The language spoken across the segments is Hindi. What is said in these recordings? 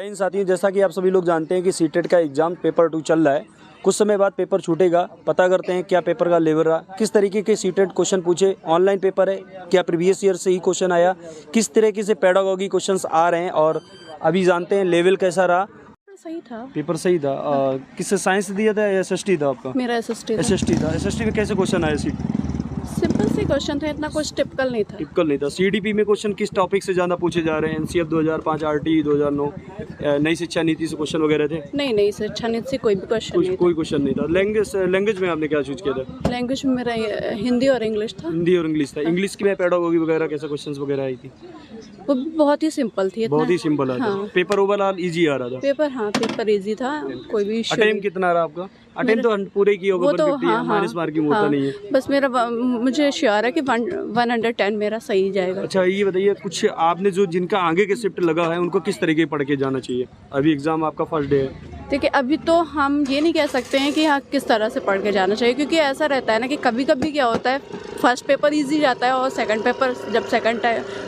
इन साथियों, जैसा कि आप सभी लोग जानते हैं कि सीटेट का एग्जाम पेपर 2 चल रहा है। कुछ समय बाद पेपर छूटेगा। पता करते हैं क्या पेपर का लेवल रहा, किस तरीके के सीटेट क्वेश्चन पूछे, ऑनलाइन पेपर है क्या प्रीवियस ईयर से ही क्वेश्चन आया, किस तरीके से पेडागोगी क्वेश्चंस आ रहे हैं, और अभी जानते हैं लेवल कैसा रहा। सही था, पेपर सही था। किससे साइंस दिया था या एसएसटी था आपका? मेरा एसएसटी था। एसएसटी में कैसे क्वेश्चन आए? सिंपल से क्वेश्चन थे, इतना कुछ टिपिकल नहीं था। सीडीपी में क्वेश्चन किस टॉपिक से ज़्यादा पूछे जा रहे हैं? एनसीएफ 2005, आरटी 2009, नई शिक्षा नीति से क्वेश्चन वगैरह थे? नहीं शिक्षा नीति से कोई भी क्वेश्चन नहीं था। कोई क्वेश्चन नहीं था। लैंग्वेज में आपने क्या चूज किया था? लैंग्वेज में मेरा हिंदी और इंग्लिश था। इंग्लिश की में पेडागोगी वगैरह कैसे क्वेश्चन वगैरह आई थी? वो बहुत ही सिंपल थी। बहुत ही सिंपल आ रहा था। पेपर ओवरऑल इजी आ रहा था। पेपर इजी था, कोई भी इशू। अटेम्प्ट कितना रहा आपका? अटेम्प्ट तो पूरे की होगा, 150 माइनस मार्किंग होता नहीं है। बस मुझे श्योर है कि 110 मेरा सही जाएगा। अच्छा, ये बताइए कुछ आपने जो जिनका आगे के शिफ्ट लगा है उनको किस तरीके पढ़ के जाना चाहिए? अभी एग्जाम आपका फर्स्ट डे है। देखिए, अभी तो हम ये नहीं कह सकते हैं कि हाँ किस तरह से पढ़ के जाना चाहिए, क्योंकि ऐसा रहता है ना कि कभी कभी क्या होता है, फर्स्ट पेपर इजी जाता है और सेकंड पेपर जब सेकंड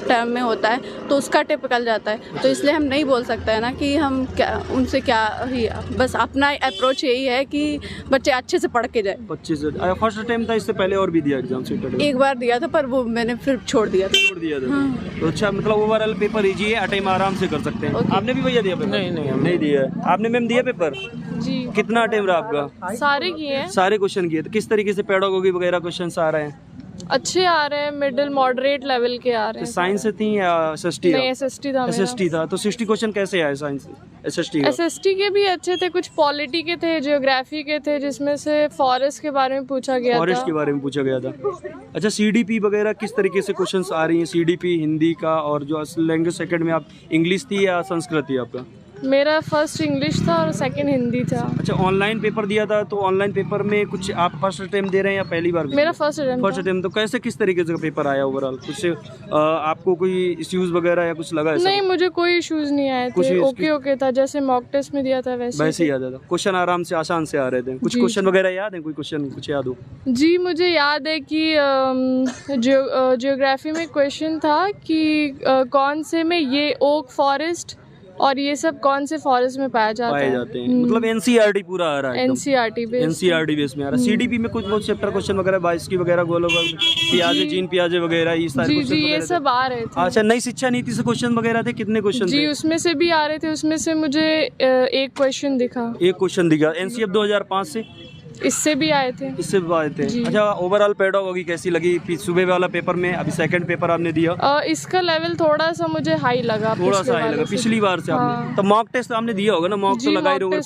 टर्म में होता है तो उसका टिपिकल जाता है। तो इसलिए हम नहीं बोल सकते हैं ना कि हम क्या उनसे क्या ही, बस अपना अप्रोच यही है कि बच्चे अच्छे से पढ़ के जाए। अच्छे से फर्स्ट अटेम्प्ट था, इससे पहले और भी दिया एग्जाम? एक बार दिया था, पर वो मैंने फिर छोड़ दिया था। हाँ। तो अच्छा, मतलब ओवरऑल पेपर इजी है, अटेम्प्ट आराम से कर सकते हैं। आपने भी भैया दिया पेपर? नहीं दिया। आपने मैम दिया पेपर? जी। कितना अटेम्प्ट रहा आपका? सारे किए हैं। सारे क्वेश्चन किए। तो किस तरीके से पेडागोगी वगैरह क्वेश्चंस आ रहे हैं? अच्छे आ रहे हैं, मिडिल मॉडरेट लेवल के आ रहे हैं। साइंस से थी या एसएसटी? नहीं, एसएसटी था। तो 60 क्वेश्चन कैसे आए साइंस एसएसटी? एसएसटी के भी अच्छे थे, कुछ पॉलिटी के थे, ज्योग्राफी के थे, जिसमें से फॉरेस्ट के बारे में पूछा गया था। फॉरेस्ट के बारे में पूछा गया था। अच्छा, सीडीपी वगैरह किस तरीके से क्वेश्चंस आ रही हैं? सीडीपी हिंदी का, और जो लैंग्वेज सेकंड में आप इंग्लिश थी या संस्कृत थी आपका? मेरा फर्स्ट इंग्लिश था और सेकंड हिंदी था। अच्छा, ऑनलाइन पेपर दिया था, तो ऑनलाइन पेपर में कुछ आप फर्स्ट अटेम्प्ट दे रहे हैं या पहली बार? मेरा फर्स्ट अटेम्प्ट। तो कैसे किस तरीके से पेपर आया ओवरऑल? कुछ आपको कोई इश्यूज वगैरह या कुछ लगा? नहीं, मुझे कोई इश्यूज नहीं आए थे। ओके था, जैसे मॉक टेस्ट में दिया था वैसे ही याद था। क्वेश्चन आराम से आसान से आ रहे थे। कुछ क्वेश्चन वगैरह याद है? कोई क्वेश्चन कुछ याद हो? जी, मुझे याद है कि ज्योग्राफी में क्वेश्चन था कि कौन से में ये ओक फॉरेस्ट और ये सब कौन से फॉरेस्ट में पाए जाते हैं। मतलब एनसीईआरटी पूरा आ रहा है। एनसीईआरटी बेस में आ रहा है। सीडीपी में कुछ चैप्टर क्वेश्चन वगैरह 22 की वगैरह प्याजे चीन प्याजे वगैरह ये सारे क्वेश्चन ये सब आ रहे थे। अच्छा, नई शिक्षा नीति से क्वेश्चन वगैरह थे? कितने क्वेश्चन? जी, उसमें से भी आ रहे थे। उसमें से मुझे एक क्वेश्चन दिखा। एनसीएफ 2005 से? इससे भी आए थे। अच्छा, ओवरऑल पेडागोगी कैसी लगी सुबह वाला पेपर में? अभी सेकंड पेपर आपने दिया, इसका लेवल थोड़ा सा मुझे हाई लगा, पिछली बार से। आपने तो मॉक टेस्ट आपने दिया होगा ना? मॉक तो लगा ही रहोगे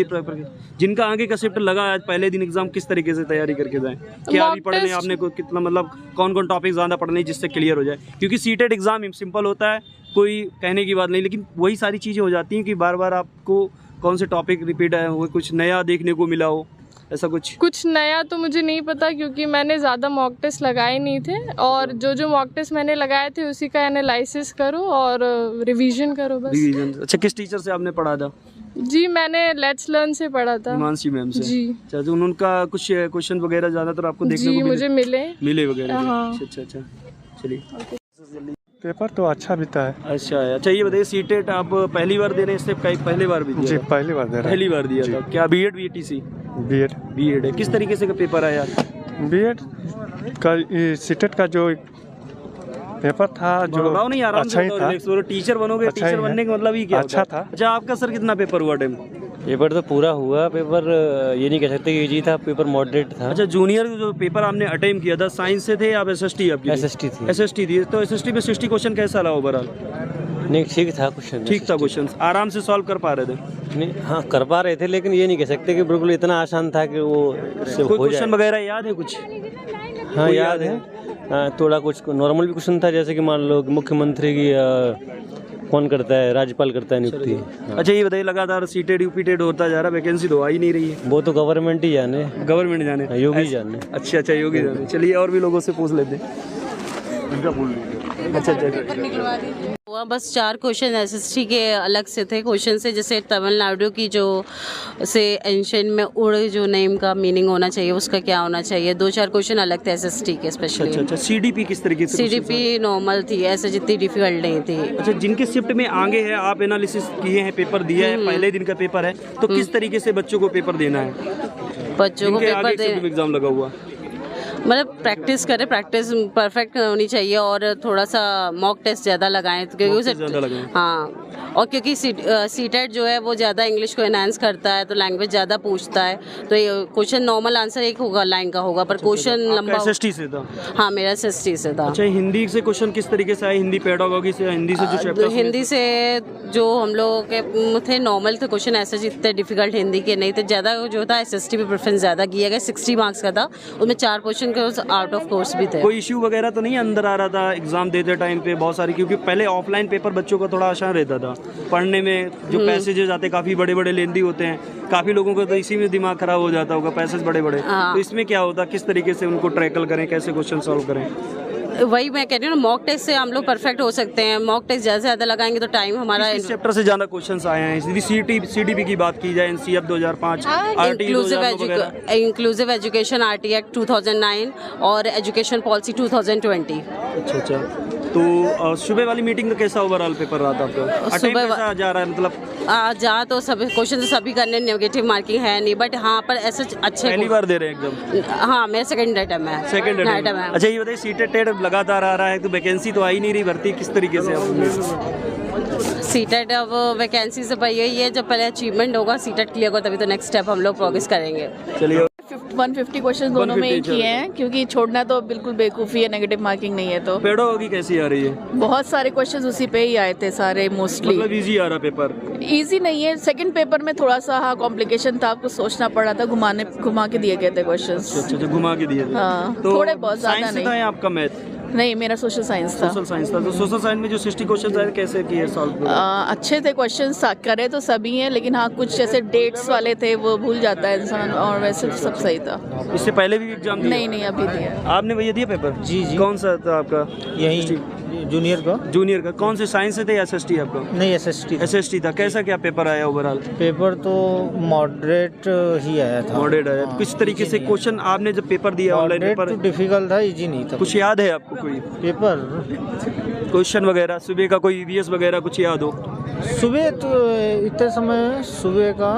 प्रॉपर। जिनका आगे का शिफ्ट लगा आज पहले दिन एग्जाम, किस तरीके से तैयारी करके जाए? क्या अभी पढ़ने आपने कितना, मतलब कौन टॉपिक ज्यादा पढ़ने जिससे क्लियर हो जाए? क्योंकि सीटेट एग्जाम सिंपल होता है, कोई कहने की बात नहीं, लेकिन वही सारी चीजें हो जाती हैं कि बार बार आपको कौन से टॉपिक रिपीट है, वो कुछ नया देखने को मिला हो, ऐसा कुछ नया तो मुझे नहीं पता, क्योंकि मैंने ज़्यादा मॉक टेस्ट लगाए नहीं थे। और जो मॉक टेस्ट मैंने लगाए थे उसी का एनालिसिस करो और रिवीजन करो बस। अच्छा, किस टीचर से आपने पढ़ा था? जी, मैंने लेट्स लर्न से पढ़ा था, हिमांशी मैम से। जी। अच्छा, तो उनका कुछ क्वेश्चन वगैरह ज़्यादातर आपको देखने को मुझे मिले वगैरह? हाँ। अच्छा, चलिए। पेपर तो अच्छा बीता है। अच्छा, ये बताइए सीटेट आप पहली बार दे रहे हैं? इससे पहले बार भी दिया? जी, पहली बार दे रहे हैं। पहली बार दिया था। क्या बीएड बीटीसी? बीएड है। किस तरीके से का पेपर आया? बीएड का सीटेट का जो पेपर था जो नहीं, अच्छा ही था। टीचर बनोगे, टीचर बनने का मतलब ही क्या? अच्छा था। अच्छा, आपका सर कितना पेपर हुआ? पेपर तो पूरा हुआ। पेपर ये नहीं कह सकते कि इजी था, पेपर मॉडरेट था। अच्छा, जूनियर जो पेपर आपने अटेम्प्ट किया था साइंस से थे या एसएसटी? आपकी एसएसटी थी। तो एसएसटी में 60 क्वेश्चन कैसा रहा ओवरऑल? नहीं, ठीक था क्वेश्चन। क्वेश्चन आराम से सॉल्व कर पा रहे थे? नहीं, हाँ कर पा रहे थे, लेकिन ये नहीं कह सकते कि बिल्कुल इतना आसान था कि वो कोई क्वेश्चन वगैरह याद है कुछ? हाँ, याद है। थोड़ा कुछ नॉर्मल भी क्वेश्चन था, जैसे कि मान लो कि मुख्यमंत्री की कौन करता है, राज्यपाल करता है नियुक्ति। अच्छा, ये बताइए लगातार सीटेड यूपीटेड होता जा रहा है, वैकेंसी तो आ ही नहीं रही है। वो तो गवर्नमेंट ही जाने, योगी जाने। अच्छा, योगी जाने। चलिए और भी लोगों से पूछ लेते हैं। अच्छा, हुआ, बस 4 क्वेश्चन एसएसटी के अलग से थे क्वेश्चन से, जैसे तमिलनाडु की जो से एंशियंट में उड़ जो नेम का मीनिंग होना चाहिए उसका क्या होना चाहिए, 2-4 क्वेश्चन अलग थे एसएसटी के स्पेशली। अच्छा, सीडीपी किस तरीके से? सीडीपी नॉर्मल थी, ऐसे जितनी डिफिकल्ट नहीं थी। अच्छा, जिनके शिफ्ट में आगे है, आप एनालिसिस किए हैं, पेपर दिया है, पहले दिन का पेपर है, तो किस तरीके से बच्चों को पेपर देना है? बच्चों को पेपर दे एग्जाम लगा हुआ, मतलब प्रैक्टिस करें, प्रैक्टिस परफेक्ट होनी चाहिए और थोड़ा सा मॉक टेस्ट ज़्यादा लगाएं क्योंकि उसे हाँ, और क्योंकि सीटेट जो है वो ज़्यादा इंग्लिश को एनहांस करता है तो लैंग्वेज ज़्यादा पूछता है, तो ये क्वेश्चन नॉर्मल आंसर एक होगा लाइन का होगा पर क्वेश्चन लंबा। एसएसटी से था? हाँ, मेरा एसएसटी से था। अच्छा, हिंदी से क्वेश्चन किस तरीके से आए? हिंदी पेडागोगी से, हिंदी से जो चैप्टर? हिंदी से जो हम लोगों के थे नॉर्मल थे क्वेश्चन, ऐसे इतने डिफिकल्ट हिंदी के नहीं थे, ज़्यादा जो था एसएसटी पे प्रेफरेंस ज़्यादा किया गया। 60 मार्क्स का था, उसमें 4 क्वेश्चन आउट ऑफ कोर्स भी थे। कोई इश्यू वगैरह तो नहीं अंदर आ रहा था एग्जाम देते टाइम पे? बहुत सारी, क्योंकि पहले ऑफलाइन पेपर बच्चों का थोड़ा आसान रहता था पढ़ने में, जो पैसेजेस आते काफ़ी बड़े बड़े लेंदी होते हैं, काफ़ी लोगों को तो इसी में दिमाग खराब हो जाता होगा, पैसेज बड़े बड़े, तो इसमें क्या होता, किस तरीके से उनको टैकल करें, कैसे क्वेश्चन सॉल्व करें? वही मैं कह रही हूँ ना, मॉक टेस्ट से हम लोग परफेक्ट हो सकते हैं, मॉक टेस्ट ज़्यादा से ज़्यादा लगाएंगे तो टाइम हमारा। इस चैप्टर से ज़्यादा क्वेश्चंस आए हैं, यदि सीडीपी की बात की जाए, NCF 2005, inclusive education RT act 2009 और एजुकेशन पॉलिसी 2020। अच्छा, तो सुबह वाली मीटिंग का कैसा ओवरऑल पेपर रहा था आपका? सुबह कैसा जा रहा है, मतलब जा तो सभी क्वेश्चन सभी करने नेगेटिव मार्किंग है नहीं, बट हाँ पर ऐसे अच्छे पहली बार दे रहे हैं एग्जाम? हाँ, मेरा सेकंड अटेम्प्ट है। सेकंड अटेम्प्ट है। अच्छा, ये बताइए, सीटेट लगातार आ रहा है तो वैकेंसी तो आ ही नहीं रही, भर्ती किस तरीके से? सीटेट अब वैकेंसी से भाई यही है, जब पहले अचीवमेंट होगा, सीटेट क्लियर होगा तभी तो नेक्स्ट स्टेप हम लोग प्रोग्रेस करेंगे। चलिए, 150 क्वेश्चन दोनों में ही किए हैं क्योंकि छोड़ना तो बिल्कुल बेवकूफ़ी है, नेगेटिव मार्किंग नहीं है। तो पेडागोगी कैसी आ रही है? बहुत सारे क्वेश्चंस उसी पे ही आए थे सारे, मोस्टली। मतलब इजी आ रहा पेपर? इजी नहीं है, सेकंड पेपर में थोड़ा सा हाँ कॉम्प्लिकेशन था, आपको सोचना पड़ रहा था, घुमा के दिए गए थे क्वेश्चंस। अच्छा, घुमा के दिए थे। हाँ, तो थोड़े बहुत ज़्यादा नहीं। है आपका मैथ? नहीं, मेरा सोशल साइंस था। सोशल साइंस था, तो सोशल साइंस में जो 60 क्वेश्चन आए कैसे किए सॉल्व? अच्छे थे क्वेश्चंस, करे तो सभी हैं, लेकिन हाँ कुछ जैसे डेट्स वाले थे वो भूल जाता है इंसान, और वैसे तो सब सही था। इससे पहले भी एग्जाम दिया? नहीं, अभी दिया। आपने भैया दिया पेपर? जी। कौन सा था आपका? यही जूनियर का। कौन से साइंस से थे या एसएसटी आपका? नहीं, एसएसटी था। कैसा क्या पेपर आया ओवरऑल? पेपर तो मॉडरेट ही आया था। मॉडरेट आया। किस तरीके से क्वेश्चन आपने जब पेपर दिया ऑनलाइन पेपर? डिफिकल्ट था, इजी नहीं था। कुछ याद है आपको कोई पेपर क्वेश्चन वगैरह सुबह का, कोई ईवीएस वगैरह कुछ याद हो? सुबह तो इतने समय सुबह का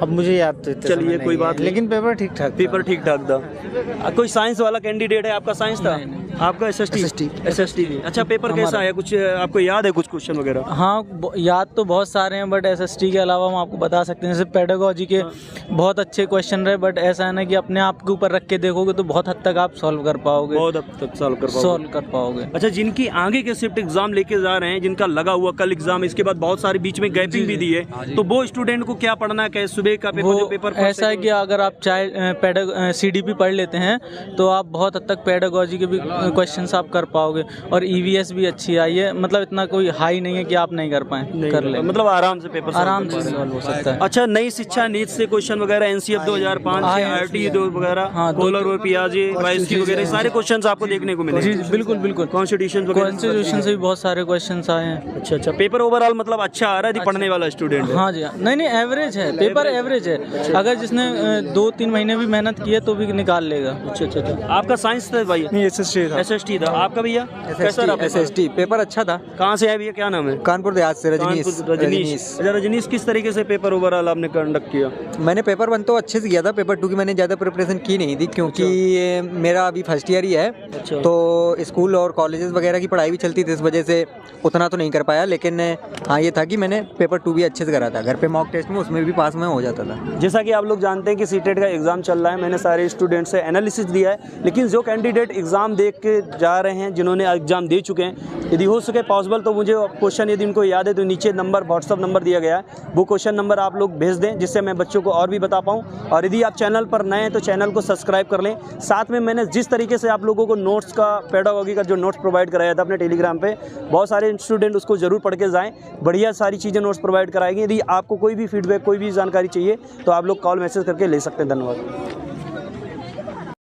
अब मुझे याद तो चलिए कोई बात नहीं, लेकिन पेपर ठीक ठाक था। कोई साइंस वाला कैंडिडेट है? आपका साइंस था? आपका एसएसटी थी। अच्छा, पेपर कैसा आया, कुछ आपको याद है कुछ क्वेश्चन वगैरह? हाँ, याद तो बहुत सारे हैं, बट एसएसटी के अलावा हम आपको बता सकते हैं जैसे पेडागोजी के बहुत अच्छे क्वेश्चन रहे, बट ऐसा है ना कि अपने आप के ऊपर रख के देखोगे तो बहुत हद तक आप सॉल्व कर पाओगे। बहुत हद तक सॉल्व कर पाओगे। अच्छा, जिनकी आगे के शिफ्ट एग्जाम लेके जा रहे हैं, जिनका लगा हुआ कल एग्जाम, इसके बाद बहुत सारे बीच में गैपिंग भी दी है, तो वो स्टूडेंट को क्या पढ़ना है? सुबह का पेपर ऐसा है कि अगर आप चाहे सीडीपी पढ़ लेते हैं तो आप बहुत हद तक पेडागोजी के भी क्वेश्चंस आप कर पाओगे, और ईवीएस भी अच्छी आई है, मतलब इतना कोई हाई नहीं है कि आप नहीं कर पाए, कर ले, मतलब आराम से पेपर आराम से सॉल्व हो सकता है। अच्छा, नई शिक्षा नीति से क्वेश्चन वगैरह, एनसीएफ 2005 से, आरटी वगैरह, कोलर और पियाजे, वाइसकी वगैरह सारे क्वेश्चंस आपको देखने को मिले? बिल्कुल। कॉन्स्टिट्यूशन से भी बहुत सारे क्वेश्चंस आए हैं। अच्छा, पेपर ओवरऑल मतलब अच्छा आ रहा है पढ़ने वाला स्टूडेंट? हाँ जी, नहीं, एवरेज है पेपर, एवरेज है। अगर जिसने 2-3 महीने भी मेहनत की है तो भी निकाल लेगा। अच्छा। आपका साइंस था भाई? नहीं, एसएसटी था। आपका भैया कैसा रहा? एसएसटी पेपर अच्छा था। कहाँ से है भैया, क्या नाम है? कानपुर देहात से रजनीश। अच्छा, रजनीश, किस तरीके से पेपर ओवरऑल आपने कंडक्ट किया? मैंने पेपर 1 तो अच्छे से किया था, पेपर 2 की मैंने ज़्यादा प्रिपरेशन की नहीं थी क्योंकि मेरा अभी फर्स्ट ईयर ही है। अच्छा। तो स्कूल और कॉलेजेस वगैरह की पढ़ाई भी चलती थी, इस वजह से उतना तो नहीं कर पाया, लेकिन हाँ ये था कि मैंने पेपर 2 भी अच्छे से करा था। घर पे मॉक टेस्ट में उसमें भी पास में हो जाता था। जैसा कि आप लोग जानते हैं कि सीटेट का एग्जाम चल रहा है, मैंने सारे स्टूडेंट से एनालिसिस दिया है, लेकिन जो कैंडिडेट एग्जाम देख के जा रहे हैं, जिन्होंने एग्जाम दे चुके हैं, यदि हो सके पॉसिबल तो मुझे क्वेश्चन यदि उनको याद है तो नीचे नंबर, व्हाट्सअप नंबर दिया गया है, वो क्वेश्चन नंबर आप लोग भेज दें जिससे मैं बच्चों को और भी बता पाऊँ। और यदि आप चैनल पर नए हैं तो चैनल को सब्सक्राइब कर लें। साथ में मैंने जिस तरीके से आप लोगों को नोट्स का, पेडागोगी का जो नोट्स प्रोवाइड कराया था अपने टेलीग्राम पे, बहुत सारे स्टूडेंट उसको जरूर पढ़ के जाएँ। बढ़िया सारी चीज़ें नोट्स प्रोवाइड कराएंगे। यदि आपको कोई भी फीडबैक, कोई भी जानकारी चाहिए तो आप लोग कॉल मैसेज करके ले सकते हैं। धन्यवाद।